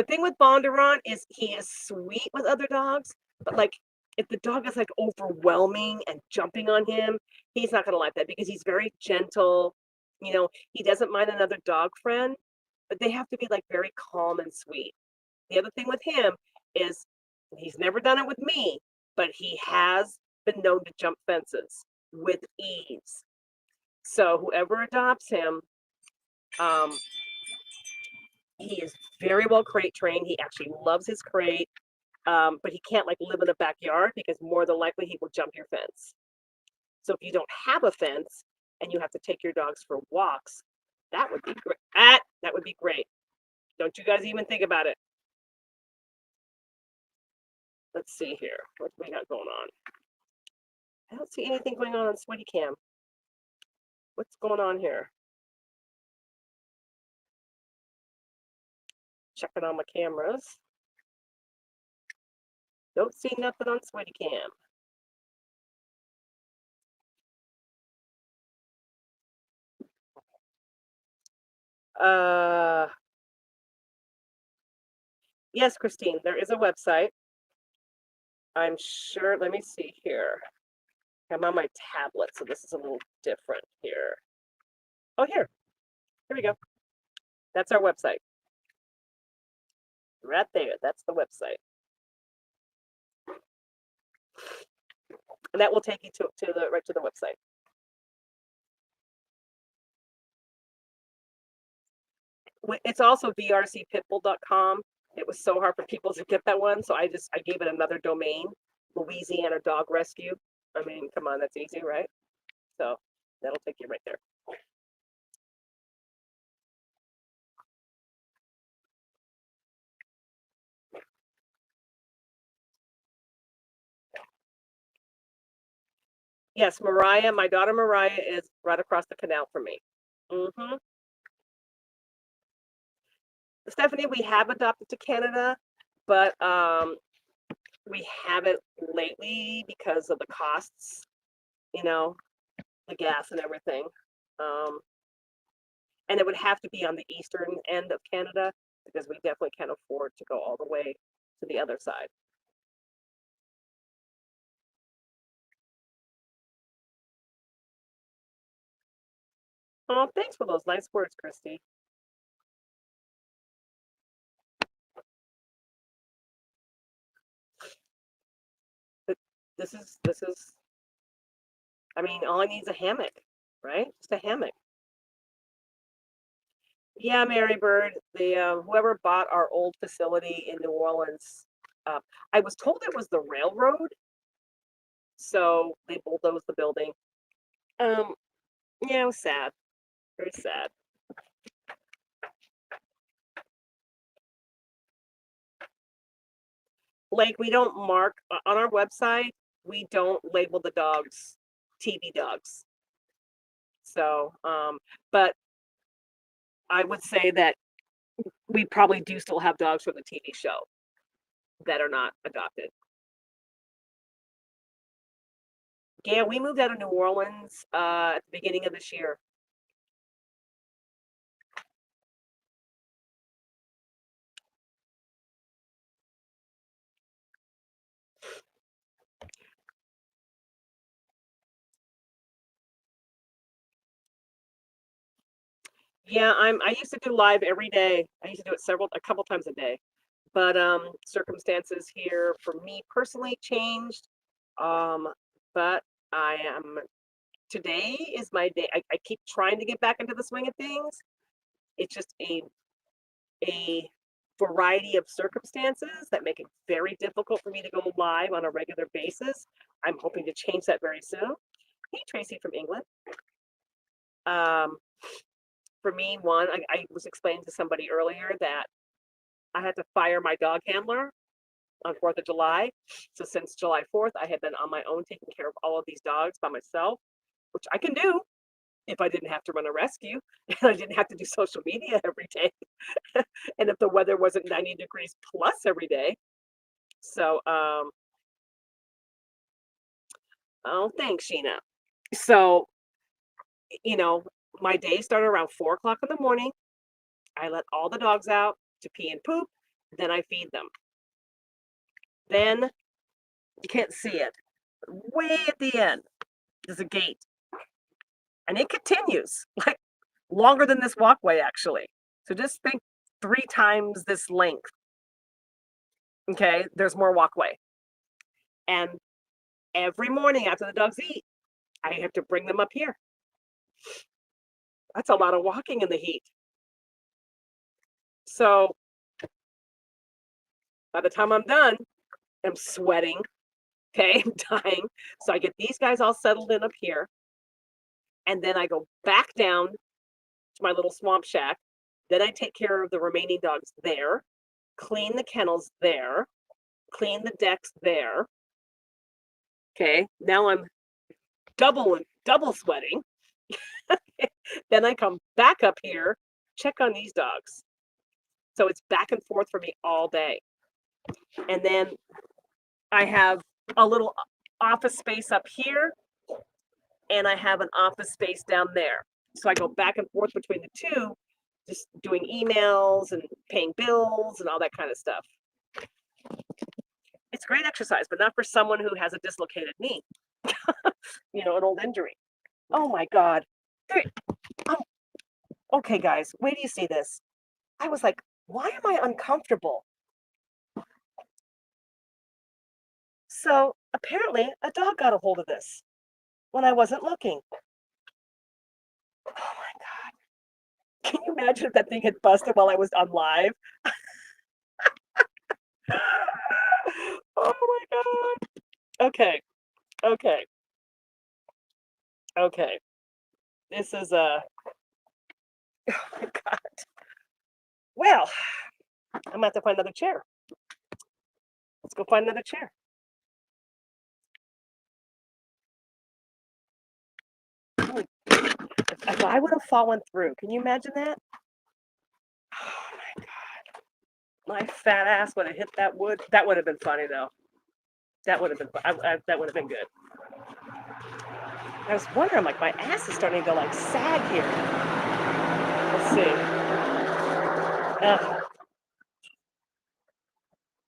thing with Bondurant is he is sweet with other dogs, but like if the dog is like overwhelming and jumping on him, he's not gonna like that because he's very gentle. You know, he doesn't mind another dog friend, but they have to be like very calm and sweet. The other thing with him is he's never done it with me, but he has been known to jump fences with ease. So whoever adopts him, he is very well crate trained. He actually loves his crate, but he can't like live in the backyard because more than likely he will jump your fence. So if you don't have a fence and you have to take your dogs for walks, that would be great. That would be great. Don't you guys even think about it. Let's see here. What do we got going on? I don't see anything going on Sweaty Cam. What's going on here? Checking on my cameras. Don't see nothing on Sweaty Cam. Yes, Christine, there is a website. I'm sure, let me see here. I'm on my tablet, so this is a little different here. Oh, here we go. That's our website. Right there, that's the website. And that will take you right to the website. It's also vrcpitbull.com. It was so hard for people to get that one, so I gave it another domain, Louisiana Dog Rescue. I mean, come on, that's easy, right? So that'll take you right there. Yes, Mariah, my daughter Mariah is right across the canal from me. Mm-hmm. Stephanie, we have adopted to Canada, but we haven't lately because of the costs, you know, the gas and everything. Um, and it would have to be on the eastern end of Canada because we definitely can't afford to go all the way to the other side. Oh, thanks for those nice words, Christy. This is. I mean, all I need is a hammock, right? Just a hammock. Yeah, Mary Bird, the whoever bought our old facility in New Orleans, uh, I was told it was the railroad, so they bulldozed the building. Um, yeah, it was sad, very sad. Like we don't mark on our website, we don't label the dogs TV dogs. So, but I would say that we probably do still have dogs from the TV show that are not adopted. Yeah, we moved out of New Orleans at the beginning of this year. Yeah, I used to do live every day. I used to do it a couple times a day. But circumstances here for me personally changed. Um, but I am today is my day. I keep trying to get back into the swing of things. It's just a variety of circumstances that make it very difficult for me to go live on a regular basis. I'm hoping to change that very soon. Hey, Tracy from England. Um, for me, one, I was explaining to somebody earlier that I had to fire my dog handler on 4th of July. So since July 4th, I have been on my own taking care of all of these dogs by myself, which I can do if I didn't have to run a rescue and I didn't have to do social media every day. And if the weather wasn't 90 degrees plus every day. So, oh, thanks, Sheena. So, you know, my day started around 4 o'clock in the morning. I let all the dogs out to pee and poop. Then I feed them. Then you can't see it. Way at the end, there's a gate. And it continues like longer than this walkway, actually. So just think 3 times this length. Okay, there's more walkway. And every morning after the dogs eat, I have to bring them up here. That's a lot of walking in the heat. So by the time I'm done, I'm sweating. Okay, I'm dying. So I get these guys all settled in up here. And then I go back down to my little swamp shack. Then I take care of the remaining dogs there, clean the kennels there, clean the decks there. Okay, now I'm double sweating. Then I come back up here, check on these dogs. So it's back and forth for me all day. And then I have a little office space up here, and I have an office space down there. So I go back and forth between the two, just doing emails and paying bills and all that kind of stuff. It's great exercise, but not for someone who has a dislocated knee, an old injury. Oh my God. Um, okay, guys, wait till you see this. I was like, why am I uncomfortable? So apparently a dog got a hold of this when I wasn't looking. Oh my God. Can you imagine if that thing had busted while I was on live? Oh my god. Okay. Okay. Okay. This is a oh my god. Well, I'm gonna have to find another chair. Let's go find another chair. If I would have fallen through, can you imagine that? Oh my god. My fat ass would have hit that wood. That would have been funny though. That would have been that would have been good. I was wondering, like, my ass is starting to like sag here. Let's see.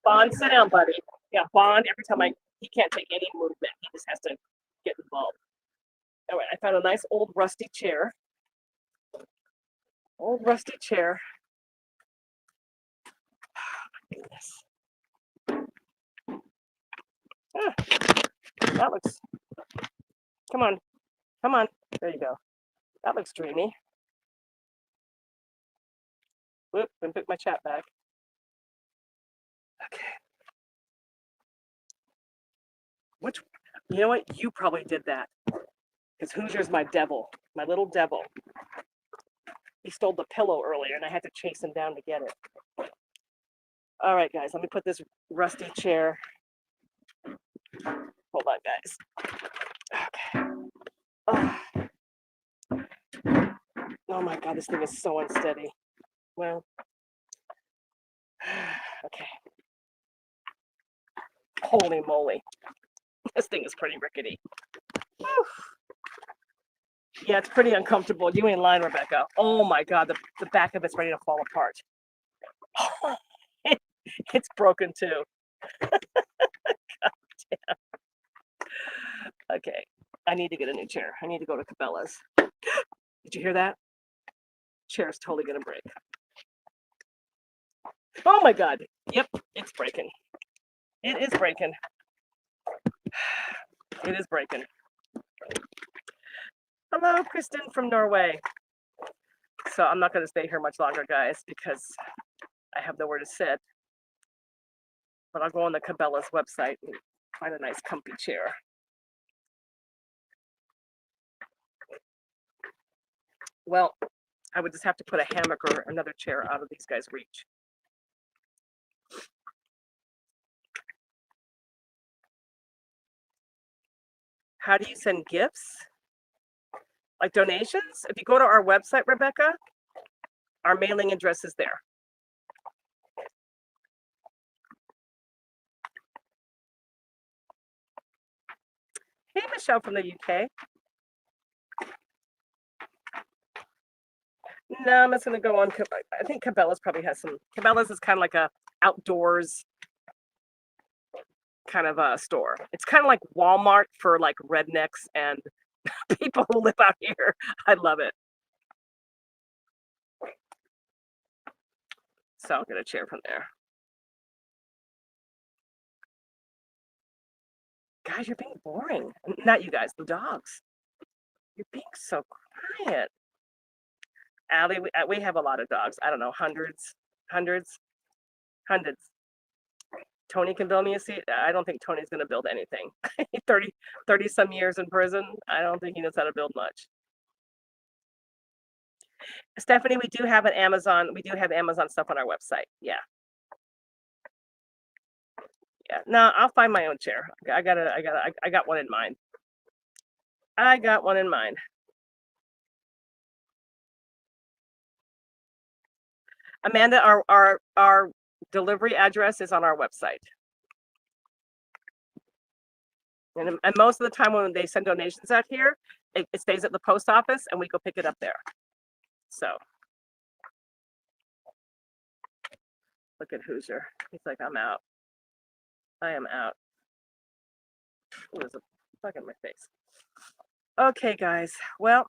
Bond, sit down, buddy. Yeah, Bond. Every time he can't take any movement. He just has to get involved. All right, I found a nice old rusty chair. Old rusty chair. Oh, my goodness. Ah, that looks. Come on, come on. There you go. That looks dreamy. Whoop, and put my chat back. Okay. Which, you know what? You probably did that. Because Hoosier's my devil, my little devil. He stole the pillow earlier, and I had to chase him down to get it. All right, guys, let me put this rusty chair. Hold on, guys. Okay. Oh my God, this thing is so unsteady. Well, okay. Holy moly. This thing is pretty rickety. Whew. Yeah, it's pretty uncomfortable. You ain't lying, Rebecca. Oh my God, the back of it's ready to fall apart. It's broken too. God damn. Okay, I need to get a new chair. I need to go to Cabela's. Did you hear that? Chair's totally gonna break. Oh my God. Yep, it's breaking. It is breaking. It is breaking. Hello, Kristen from Norway. So I'm not going to stay here much longer, guys, because I have nowhere to sit. But I'll go on the Cabela's website and find a nice comfy chair. Well, I would just have to put a hammock or another chair out of these guys' reach. How do you send gifts? Like donations? If you go to our website, Rebecca, our mailing address is there. Hey, Michelle from the UK. No, I'm just going to go on. I think Cabela's probably has some. Cabela's is kind of like a outdoors kind of a store. It's kind of like Walmart for like rednecks and people who live out here. I love it. So I'll get a chair from there. Guys, you're being boring. Not you guys, the dogs. You're being so quiet. Allie, we have a lot of dogs. I don't know, hundreds. Tony can build me a seat. I don't think Tony's going to build anything. 30 some years in prison. I don't think he knows how to build much. Stephanie, we do have an Amazon. We do have Amazon stuff on our website. Yeah. Yeah. No, I'll find my own chair. I got one in mind. I got one in mind. Amanda, our delivery address is on our website. And most of the time when they send donations out here, it stays at the post office and we go pick it up there. So look at Hoosier. He's like, I'm out. I am out. Ooh, there's a bug in my face. Okay, guys. Well,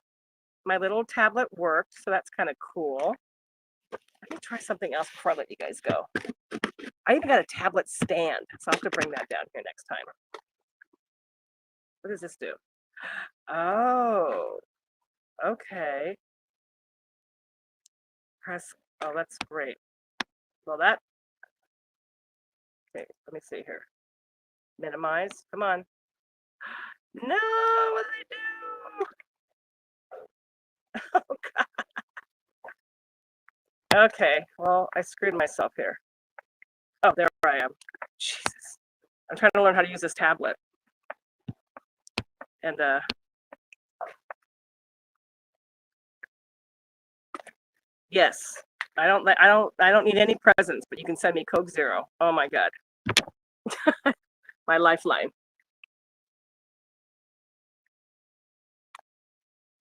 my little tablet worked, so that's kind of cool. Let me try something else before I let you guys go. I even got a tablet stand, so I'll have to bring that down here next time. What does this do? Oh, okay. Press. Oh, that's great. Well, that. Okay, let me see here. Minimize. Come on. No, what did I do? Oh, God. Okay, well, I screwed myself here. Oh, there I am. Jesus. I'm trying to learn how to use this tablet. And yes, I don't need any presents, but you can send me Coke Zero. Oh my God. My lifeline.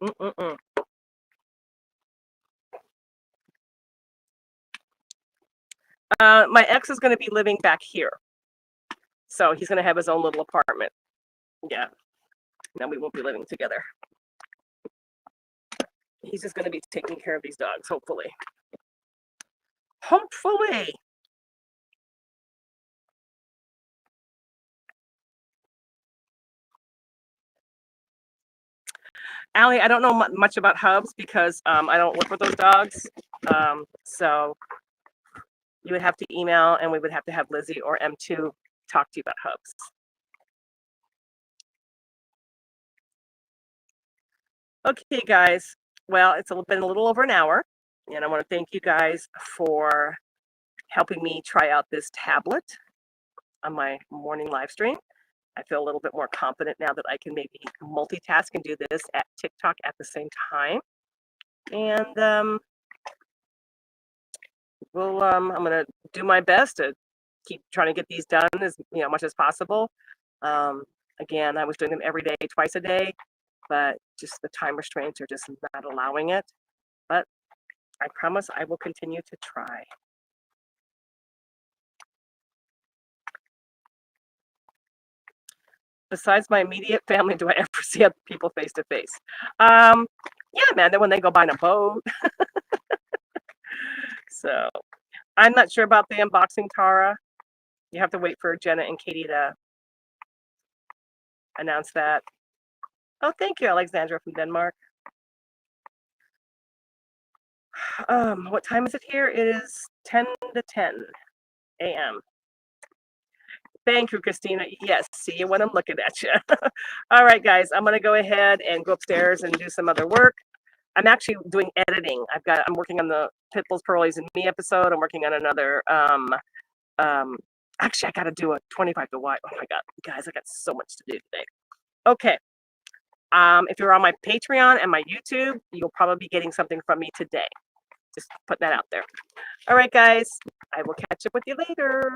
Mm-mm-mm. My ex is going to be living back here. So he's going to have his own little apartment. Yeah. No, we won't be living together. He's just going to be taking care of these dogs, hopefully. Hopefully. Allie, I don't know much about hubs because I don't work with those dogs. So you would have to email and we would have to have Lizzie or M2 talk to you about hubs. Okay, guys. Well, it's been a little over an hour, and I want to thank you guys for helping me try out this tablet on my morning live stream. I feel a little bit more confident now that I can maybe multitask and do this at TikTok at the same time. And I'm going to do my best to keep trying to get these done as much as possible. Again, I was doing them every day, twice a day, but just the time restraints are just not allowing it. But I promise I will continue to try. Besides my immediate family, do I ever see other people face to face? Yeah, man. Then when they go buy a boat. So I'm not sure about the unboxing, Tara. You have to wait for Jenna and Katie to announce that. Oh, thank you, Alexandra from Denmark. What time is it here? It is 10 to 10 a.m. Thank you, Christina. Yes, see you when I'm looking at you. All right, guys, I'm going to go ahead and go upstairs and do some other work. I'm actually doing editing. I'm working on the Pitbulls, Pearlies, and Me episode. I'm working on another. Actually, I got to do a 25 to White. Oh my God, guys, I got so much to do today. Okay. If you're on my Patreon and my YouTube, you'll probably be getting something from me today. Just put that out there. All right, guys, I will catch up with you later.